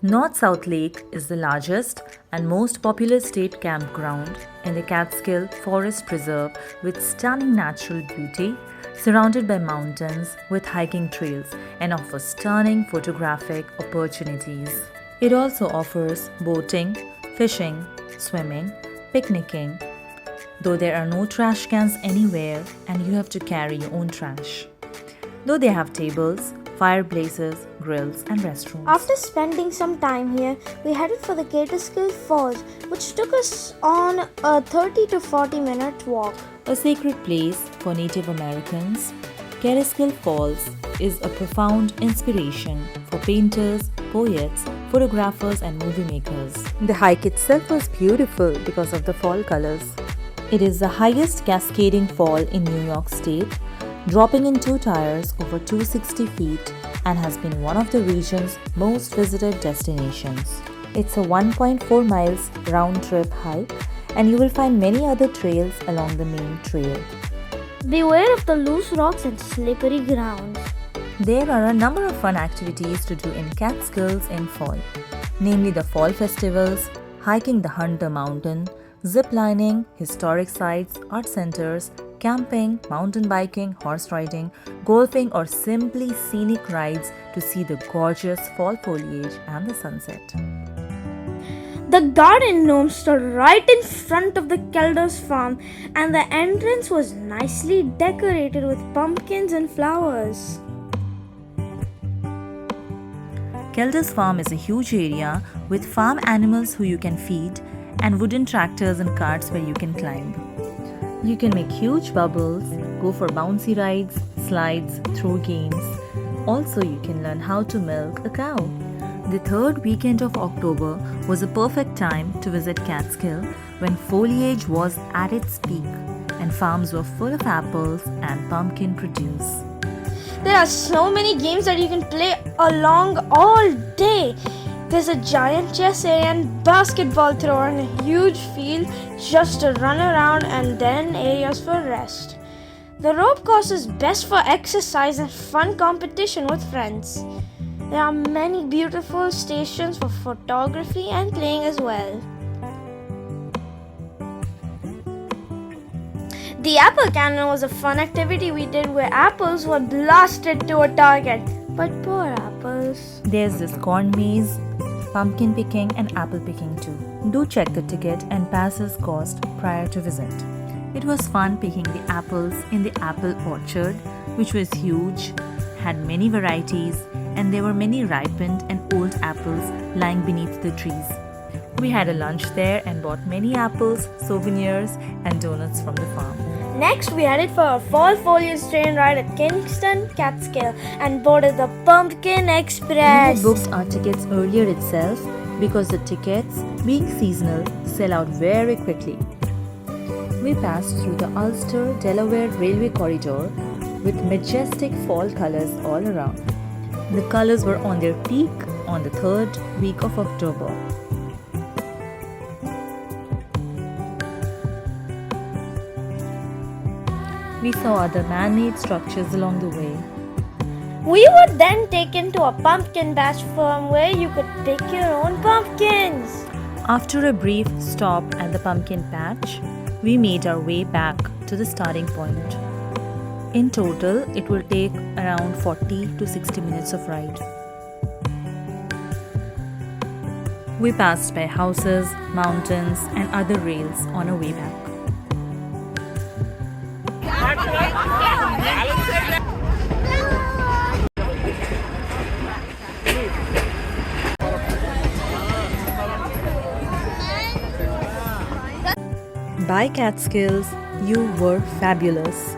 North-South Lake is the largest and most popular state campground in the Catskill Forest Preserve with stunning natural beauty, surrounded by mountains with hiking trails and offers stunning photographic opportunities. It also offers boating, fishing, swimming, picnicking, though there are no trash cans anywhere and you have to carry your own trash. Though they have tables, fireplaces, grills, and restrooms. After spending some time here, we headed for the Catskill Falls, which took us on a 30 to 40 minute walk. A sacred place for Native Americans, Catskill Falls is a profound inspiration for painters, poets, photographers, and movie makers. The hike itself was beautiful because of the fall colors. It is the highest cascading fall in New York State, dropping in 2 tiers over 260 feet and has been one of the region's most visited destinations. It's a 1.4 miles round-trip hike and you will find many other trails along the main trail. Beware of the loose rocks and slippery ground. There are a number of fun activities to do in Catskills in fall, namely the fall festivals, hiking the Hunter Mountain, zip lining, historic sites, art centers, camping, mountain biking, horse riding, golfing, or simply scenic rides to see the gorgeous fall foliage and the sunset. The garden gnome stood right in front of the Kelders farm, and the entrance was nicely decorated with pumpkins and flowers. Kelders farm is a huge area with farm animals who you can feed and wooden tractors and carts where you can climb. You can make huge bubbles, go for bouncy rides, slides, throw games. Also, you can learn how to milk a cow. The third weekend of October was a perfect time to visit Catskill when foliage was at its peak and farms were full of apples and pumpkin produce. There are so many games that you can play along all day. There's a giant chess area and basketball thrower and a huge field just to run around and then areas for rest. The rope course is best for exercise and fun competition with friends. There are many beautiful stations for photography and playing as well. The apple cannon was a fun activity we did where apples were blasted to a target. But poor apples. There's this corn maze, pumpkin picking, and apple picking too. Do check the ticket and passes cost prior to visit. It was fun picking the apples in the apple orchard, which was huge, had many varieties, and there were many ripened and old apples lying beneath the trees. We had a lunch there and bought many apples, souvenirs, and donuts from the farm. Next, we headed for a fall foliage train ride at Kingston, Catskill, and boarded the Pumpkin Express. We booked our tickets earlier itself because the tickets, being seasonal, sell out very quickly. We passed through the Ulster, Delaware Railway Corridor with majestic fall colors all around. The colors were on their peak on the 3rd week of October. We saw other man-made structures along the way. We were then taken to a pumpkin patch farm where you could pick your own pumpkins. After a brief stop at the pumpkin patch, we made our way back to the starting point. In total, it will take around 40 to 60 minutes of ride. We passed by houses, mountains, and other rails on our way back. Bye Catskills, you were fabulous.